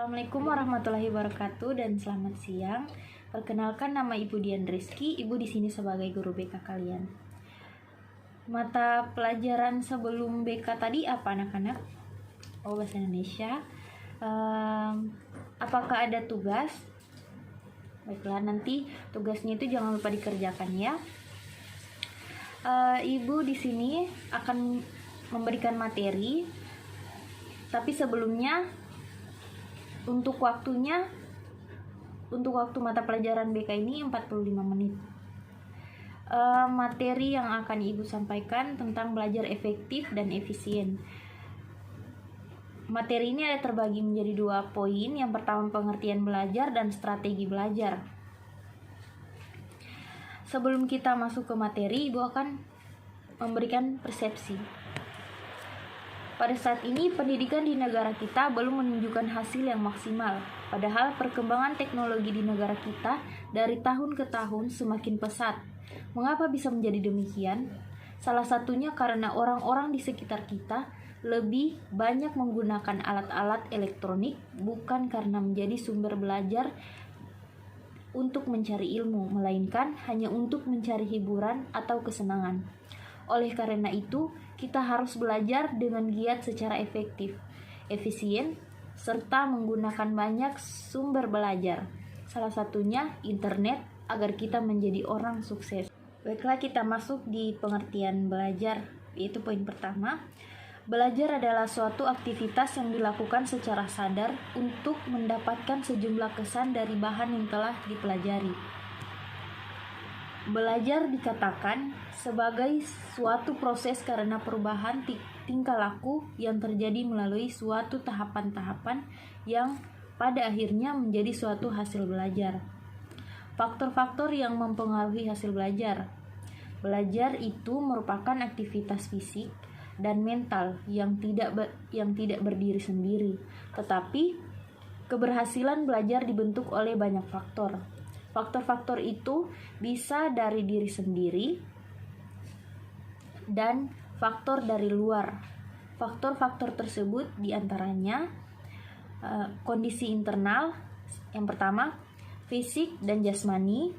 Assalamualaikum warahmatullahi wabarakatuh dan selamat siang. Perkenalkan, nama Ibu Dian Rizky. Ibu di sini sebagai guru BK kalian. Mata pelajaran sebelum BK tadi apa anak-anak? Oh, bahasa Indonesia. Apakah ada tugas? Baiklah, nanti tugasnya itu jangan lupa dikerjakan ya. Ibu di sini akan memberikan materi, tapi sebelumnya untuk waktu mata pelajaran BK ini 45 menit. Materi yang akan Ibu sampaikan tentang belajar efektif dan efisien. Materi ini ada terbagi menjadi 2 poin. Yang pertama, pengertian belajar dan strategi belajar. Sebelum kita masuk ke materi, Ibu akan memberikan persepsi. Pada saat ini, pendidikan di negara kita belum menunjukkan hasil yang maksimal. Padahal perkembangan teknologi di negara kita dari tahun ke tahun semakin pesat. Mengapa bisa menjadi demikian? Salah satunya karena orang-orang di sekitar kita lebih banyak menggunakan alat-alat elektronik, bukan karena menjadi sumber belajar untuk mencari ilmu, melainkan hanya untuk mencari hiburan atau kesenangan. Oleh karena itu, kita harus belajar dengan giat secara efektif, efisien, serta menggunakan banyak sumber belajar. Salah satunya internet, agar kita menjadi orang sukses. Baiklah, kita masuk di pengertian belajar, yaitu poin pertama. Belajar adalah suatu aktivitas yang dilakukan secara sadar untuk mendapatkan sejumlah kesan dari bahan yang telah dipelajari. Belajar dikatakan sebagai suatu proses karena perubahan tingkah laku yang terjadi melalui suatu tahapan-tahapan yang pada akhirnya menjadi suatu hasil belajar. Faktor-faktor yang mempengaruhi hasil belajar. Belajar itu merupakan aktivitas fisik dan mental yang tidak berdiri sendiri, tetapi keberhasilan belajar dibentuk oleh banyak faktor. Faktor-faktor itu bisa dari diri sendiri dan faktor dari luar. Faktor-faktor tersebut diantaranya kondisi internal, yang pertama fisik dan jasmani,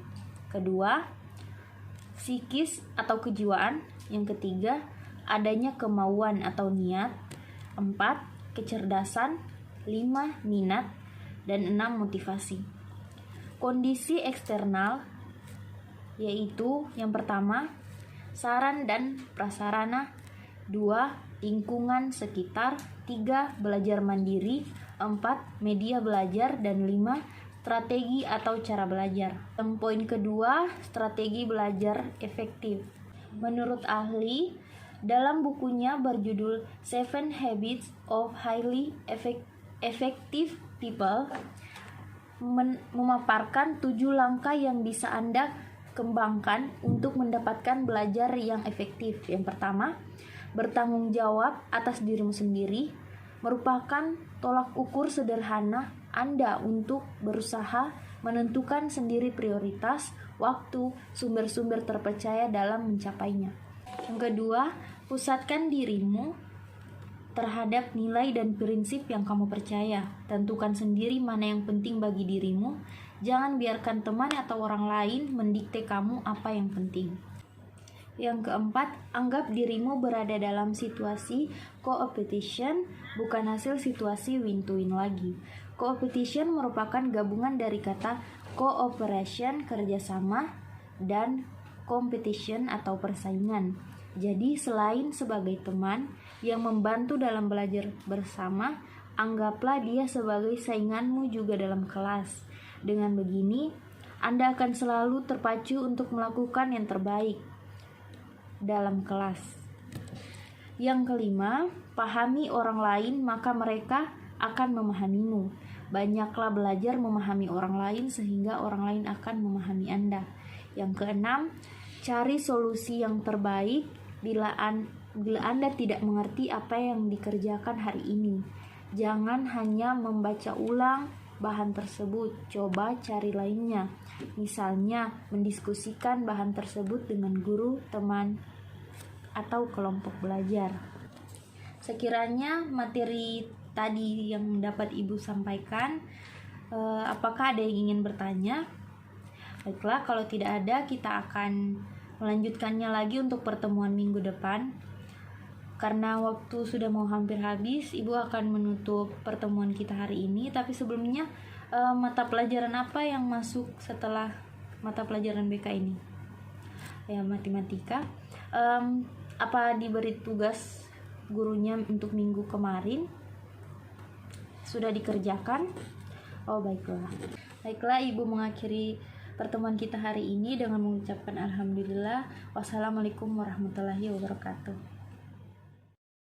kedua psikis atau kejiwaan, yang ketiga adanya kemauan atau niat, 4 kecerdasan, 5 minat, dan 6 motivasi. Kondisi eksternal yaitu yang pertama saran dan prasarana, 2 lingkungan sekitar, 3 belajar mandiri, 4 media belajar, dan 5 strategi atau cara belajar. Poin kedua, strategi belajar efektif. Menurut ahli, dalam bukunya berjudul 7 Habits of Highly Effective People, memaparkan 7 langkah yang bisa Anda kembangkan untuk mendapatkan belajar yang efektif. Yang pertama, bertanggung jawab atas dirimu sendiri, merupakan tolak ukur sederhana Anda untuk berusaha menentukan sendiri prioritas, waktu, sumber-sumber terpercaya dalam mencapainya. Yang kedua, pusatkan dirimu terhadap nilai dan prinsip yang kamu percaya. Tentukan sendiri mana yang penting bagi dirimu. Jangan biarkan teman atau orang lain mendikte kamu apa yang penting. Yang keempat, anggap dirimu berada dalam situasi co-opetition, bukan hasil situasi win-to-win lagi. Co-opetition merupakan gabungan dari kata cooperation, kerjasama, dan competition atau persaingan. Jadi selain sebagai teman yang membantu dalam belajar bersama, anggaplah dia sebagai sainganmu juga dalam kelas. Dengan begini, Anda akan selalu terpacu untuk melakukan yang terbaik dalam kelas. Yang kelima, pahami orang lain maka mereka akan memahamimu. Banyaklah belajar memahami orang lain sehingga orang lain akan memahami Anda. Yang keenam, cari solusi yang terbaik bila Anda tidak mengerti apa yang dikerjakan hari ini. Jangan hanya membaca ulang bahan tersebut, coba cari lainnya. Misalnya, mendiskusikan bahan tersebut dengan guru, teman, atau kelompok belajar. Sekiranya materi tadi yang dapat Ibu sampaikan. Apakah ada yang ingin bertanya? Baiklah, kalau tidak ada, kita akan melanjutkannya lagi untuk pertemuan minggu depan. Karena waktu sudah mau hampir habis, Ibu akan menutup pertemuan kita hari ini. Tapi sebelumnya, mata pelajaran apa yang masuk setelah mata pelajaran BK ini? Ya, matematika. Apa diberi tugas gurunya untuk minggu kemarin? Sudah dikerjakan? Oh, baiklah. Baiklah, Ibu mengakhiri pertemuan kita hari ini dengan mengucapkan alhamdulillah. Wassalamualaikum warahmatullahi wabarakatuh.